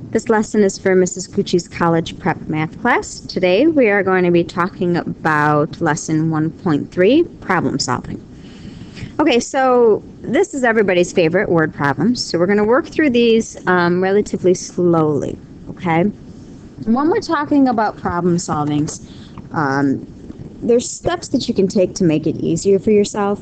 This lesson is for Mrs. Cucci's college prep math class. Today we are going to be talking about lesson 1.3, problem solving. Okay, so this is everybody's favorite word problems. So we're going to work through these relatively slowly, okay? When we're talking about problem solvings, there's steps that you can take to make it easier for yourself.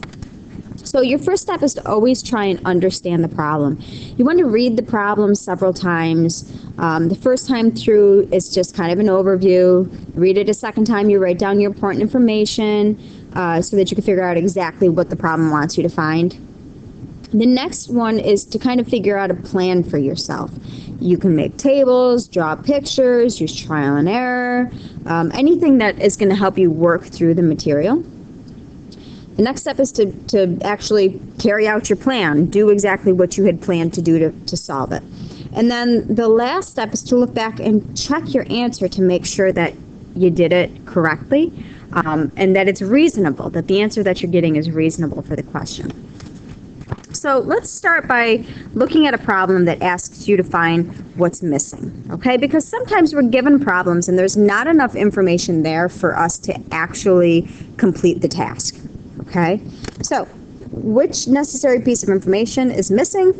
So your first step is to always try and understand the problem. You want to read the problem several times. The first time through is just kind of an overview. Read it a second time, you write down your important information so that you can figure out exactly what the problem wants you to find. The next one is to kind of figure out a plan for yourself. You can make tables, draw pictures, use trial and error, anything that is going to help you work through the material. The next step is to actually carry out your plan, do exactly what you had planned to do to solve it. And then the last step is to look back and check your answer to make sure that you did it correctly and that it's reasonable, that the answer that you're getting is reasonable for the question. So let's start by looking at a problem that asks you to find what's missing, okay? Because sometimes we're given problems and there's not enough information there for us to actually complete the task. Okay, so which necessary piece of information is missing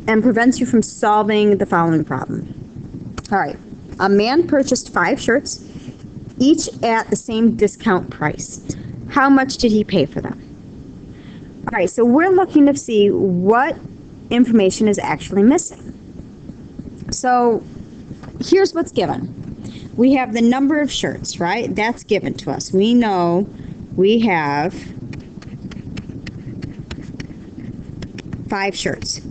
and prevents you from solving the following problem? All right, a man purchased 5 shirts, each at the same discount price. How much did he pay for them? All right, so we're looking to see what information is actually missing. So here's what's given. We have the number of shirts, right? That's given to us. We know we have 5 shirts.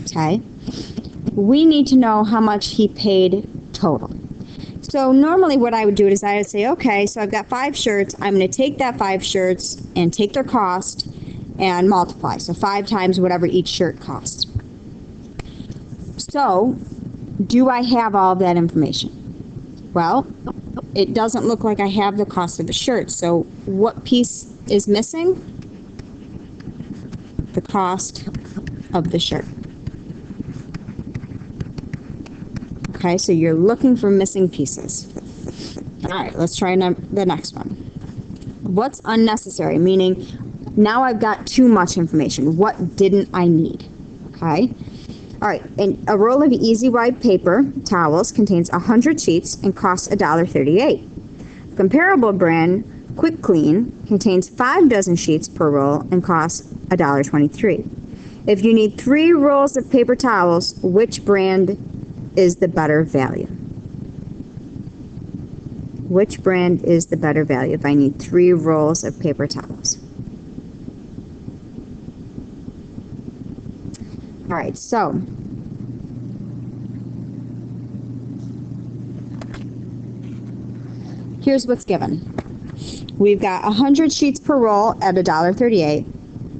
Okay. We need to know how much he paid total. So normally what I would do is I would say, okay, so I've got 5 shirts. I'm going to take that 5 shirts and take their cost and multiply. So 5 times whatever each shirt costs. So do I have all of that information? Well, it doesn't look like I have the cost of the shirt. So what piece is missing? The cost of the shirt. Okay, so you're looking for missing pieces. All right, let's try the next one. What's unnecessary? Meaning, now I've got too much information. What didn't I need? Okay. All right, and a roll of easy white paper towels contains 100 sheets and costs $1.38. Comparable brand Quick Clean contains 5 dozen sheets per roll and costs $1.23. If you need 3 rolls of paper towels, which brand is the better value? Which brand is the better value if I need 3 rolls of paper towels? All right, so here's what's given. We've got 100 sheets per roll at $1.38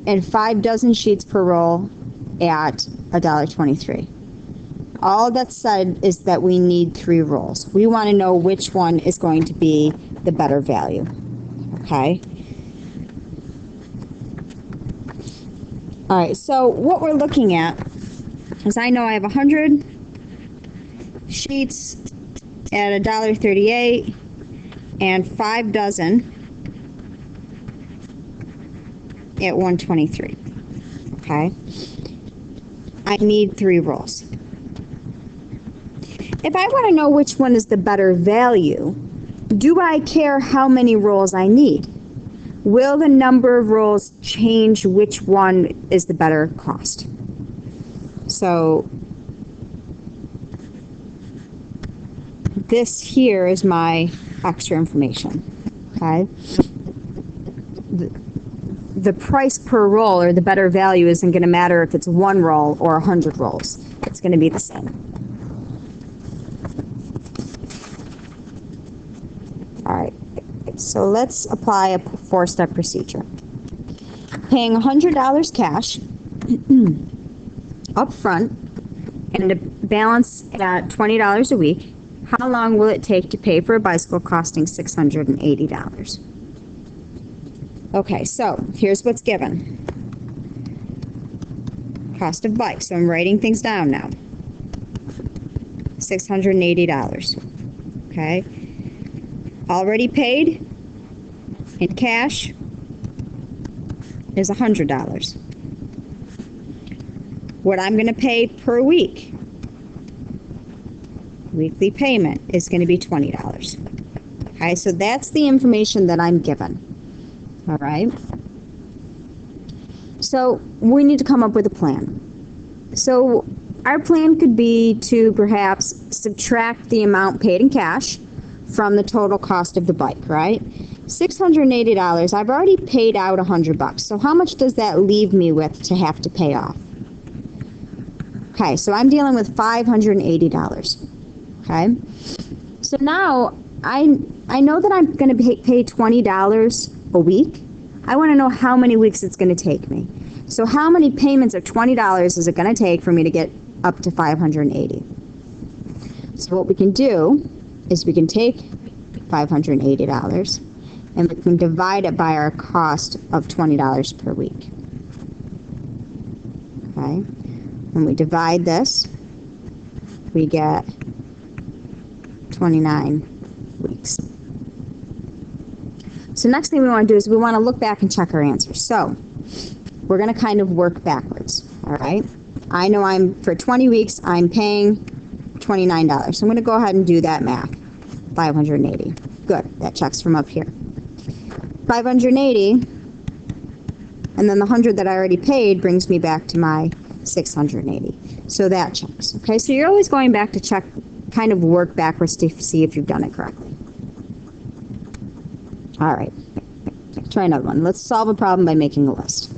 and 5 dozen sheets per roll at $1.23. All that's said is that we need 3 rolls. We want to know which one is going to be the better value. Okay? All right, so what we're looking at is I know I have 100 sheets at $1.38 and 5 dozen at $1.23. Okay? I need 3 rolls. If I want to know which one is the better value, do I care how many rolls I need? Will the number of rolls change which one is the better cost? So this here is my extra information, okay? The price per roll or the better value isn't going to matter if it's 1 roll or 100 rolls. It's going to be the same. All right, so let's apply a 4-step procedure. Paying $100 cash up front and a balance at $20 a week, how long will it take to pay for a bicycle costing $680? Okay, so here's what's given. Cost of bike, so I'm writing things down now. $680. Okay. Already paid in cash is $100. What I'm going to pay per week, weekly payment, is going to be $20. Okay, so that's the information that I'm given. All right. So we need to come up with a plan. So our plan could be to perhaps subtract the amount paid in cash from the total cost of the bike, right? $680, I've already paid out $100. So how much does that leave me with to have to pay off? Okay, so I'm dealing with $580. Okay, so now I know that I'm going to pay $20 a week. I want to know how many weeks it's going to take me. So how many payments of $20 is it going to take for me to get up to $580? So what we can do is we can take $580 and we can divide it by our cost of $20 per week. Okay, when we divide this, we get 29 weeks. So next thing we want to do is we want to look back and check our answers. So we're going to kind of work backwards. All right. I know for 20 weeks, I'm paying $29. So I'm going to go ahead and do that math. 580. Good. That checks from up here. 580. And then the 100 that I already paid brings me back to my 680. So that checks. Okay. So you're always going back to check, kind of work backwards to see if you've done it correctly. All right. Try another one. Let's solve a problem by making a list.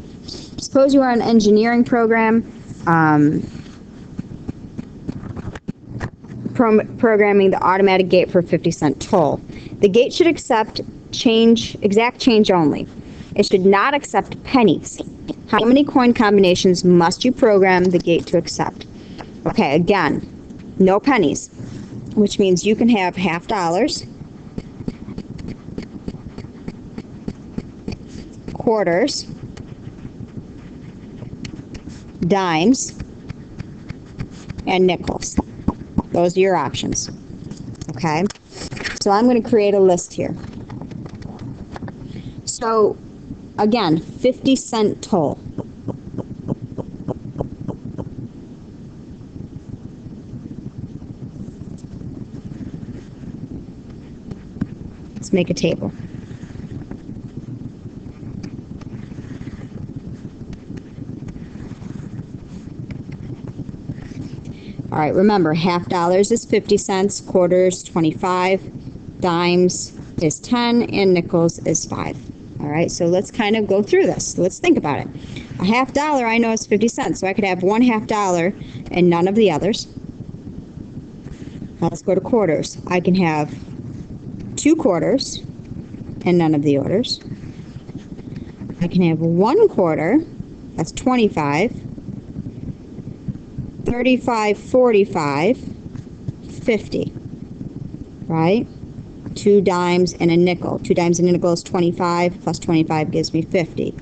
Suppose you are an engineering program programming the automatic gate for 50-cent toll. The gate should accept exact change only. It should not accept pennies. How many coin combinations must you program the gate to accept? Okay, again, no pennies, which means you can have half dollars, quarters, dimes, and nickels. Those are your options. Okay, so I'm going to create a list here. So again, 50-cent toll. Let's make a table. All right, remember, half dollars is 50 cents, quarters 25, dimes is 10, and nickels is 5. All right, so let's kind of go through this. Let's think about it. A half dollar I know is 50 cents, so I could have one half dollar and none of the others. Now let's go to quarters. I can have 2 quarters and none of the others. I can have 1 quarter, that's 25. 35, 45, 50, right? 2 dimes and a nickel. 2 dimes and a nickel is 25, plus 25 gives me 50.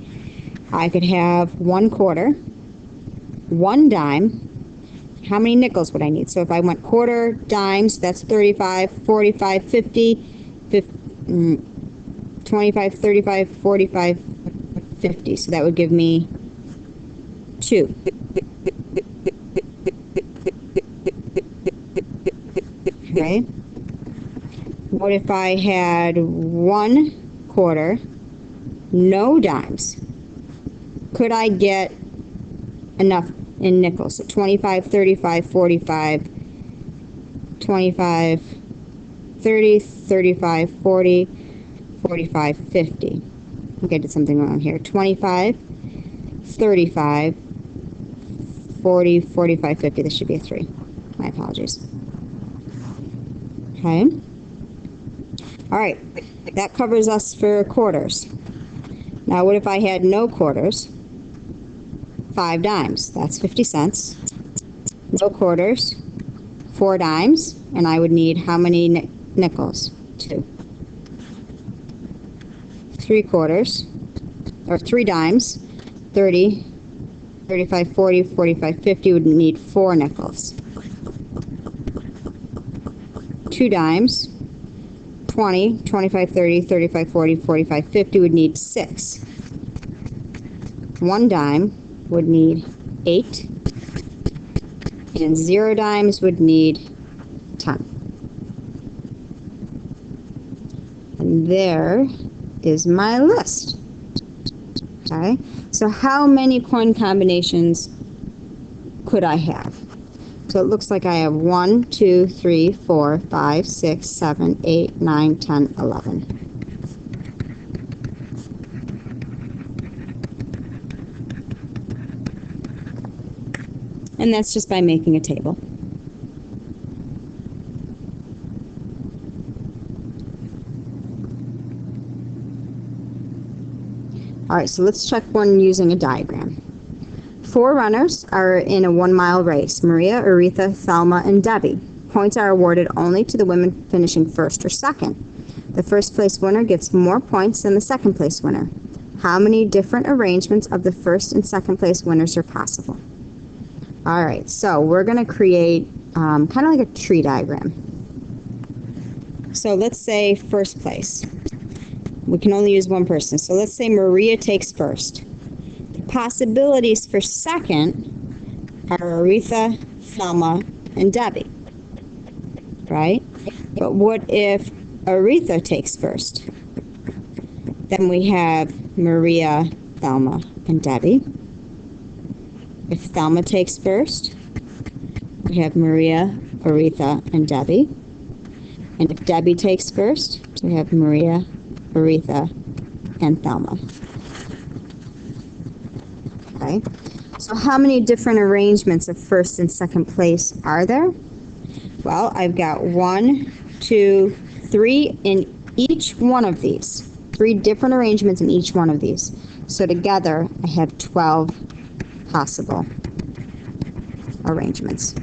I could have 1 quarter, 1 dime. How many nickels would I need? So if I went quarter, dimes, that's 35, 45, 50, 25, 35, 45, 50. So that would give me 2. Okay. What if I had 1 quarter, no dimes? Could I get enough in nickels? So 25, 35, 45, 25, 30, 35, 40, 45, 50. I think I did something wrong here. 25, 35, 40, 45, 50. This should be a 3. My apologies. Okay. All right. That covers us for quarters. Now, what if I had no quarters? 5 dimes. That's 50 cents. No quarters. 4 dimes. And I would need how many nickels? 2. 3 quarters. Or 3 dimes. 30, 35, 40, 45, 50 would need 4 nickels. 2 dimes, 20, 25, 30, 35, 40, 45, 50 would need 6. 1 dime would need 8. And 0 dimes would need 10. And there is my list. Okay, so how many coin combinations could I have? So it looks like I have 1, 2, 3, 4, 5, 6, 7, 8, 9, 10, 11. And that's just by making a table. All right, so let's check one using a diagram. 4 runners are in a 1-mile race: Maria, Aretha, Thelma, and Debbie. Points are awarded only to the women finishing first or second. The first place winner gets more points than the second place winner. How many different arrangements of the first and second place winners are possible? All right, so we're going to create kind of like a tree diagram. So let's say first place. We can only use one person. So let's say Maria takes first. The possibilities for second are Aretha, Thelma, and Debbie, right? But what if Aretha takes first? Then we have Maria, Thelma, and Debbie. If Thelma takes first, we have Maria, Aretha, and Debbie. And if Debbie takes first, we have Maria, Aretha, and Thelma. Okay, so how many different arrangements of first and second place are there? Well, I've got 1, 2, 3 in each one of these. 3 different arrangements in each one of these. So together, I have 12 possible arrangements.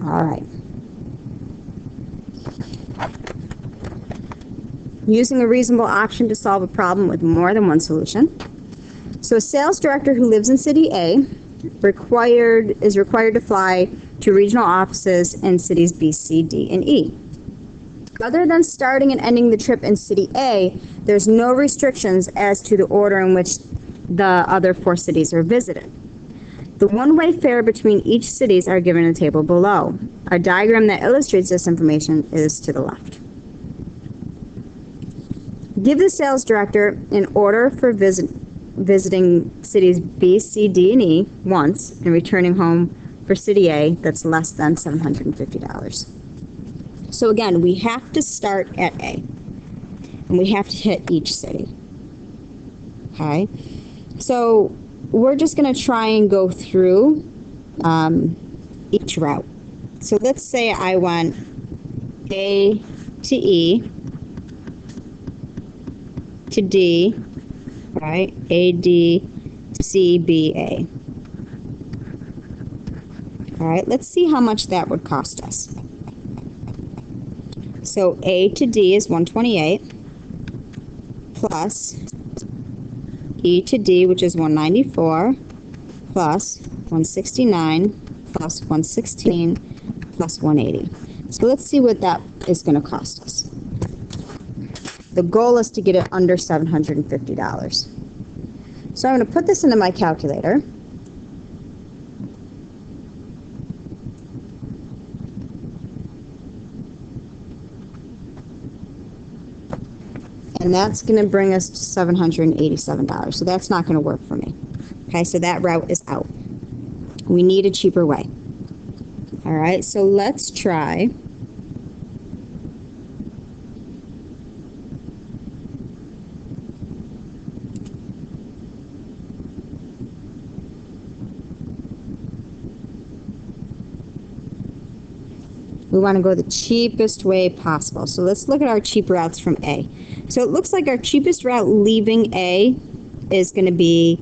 All right. Using a reasonable option to solve a problem with more than one solution. So a sales director who lives in City A is required to fly to regional offices in cities B, C, D, and E. Other than starting and ending the trip in City A, there's no restrictions as to the order in which the other 4 cities are visited. The one-way fare between each cities are given in a table below. A diagram that illustrates this information is to the left. Give the sales director an order for visiting cities B, C, D, and E once and returning home for City A that's less than $750. So again, we have to start at A, and we have to hit each city. Okay, so we're just going to try and go through each route. So let's say I went A to E to D, right? A, D, C, B, A. All right, let's see how much that would cost us. So A to D is 128 plus E to D, which is 194, plus 169, plus 116, plus 180. So let's see what that is going to cost us. The goal is to get it under $750. So I'm going to put this into my calculator. And that's going to bring us to $787. So that's not going to work for me. Okay, so that route is out. We need a cheaper way. All right, so let's try we want to go the cheapest way possible. So let's look at our cheap routes from A. So it looks like our cheapest route leaving A is going to be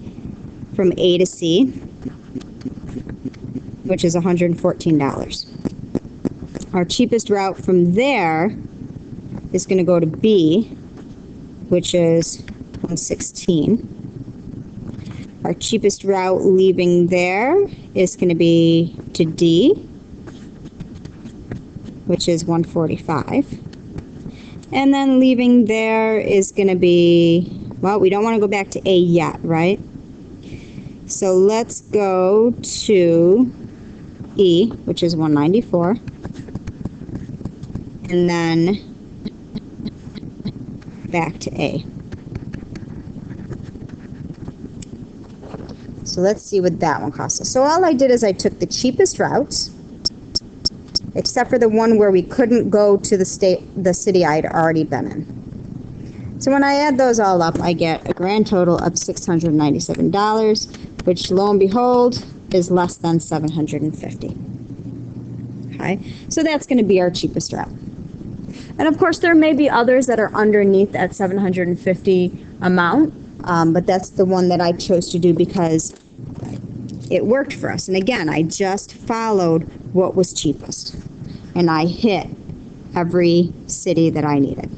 from A to C, which is $114. Our cheapest route from there is going to go to B, which is 116. Our cheapest route leaving there is going to be to D, which is 145. And then leaving there is going to be, well, we don't want to go back to A yet, right? So let's go to E, which is 194. And then back to A. So let's see what that one costs us. So all I did is I took the cheapest routes, except for the one where we couldn't go to the city I'd already been in. So when I add those all up, I get a grand total of $697, which lo and behold is less than $750. Okay, so that's going to be our cheapest route. And of course, there may be others that are underneath that $750 amount, but that's the one that I chose to do because it worked for us. And again, I just followed what was cheapest, and I hit every city that I needed.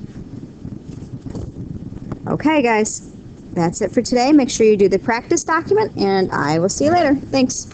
Okay, guys, that's it for today. Make sure you do the practice document, and I will see you later. Thanks.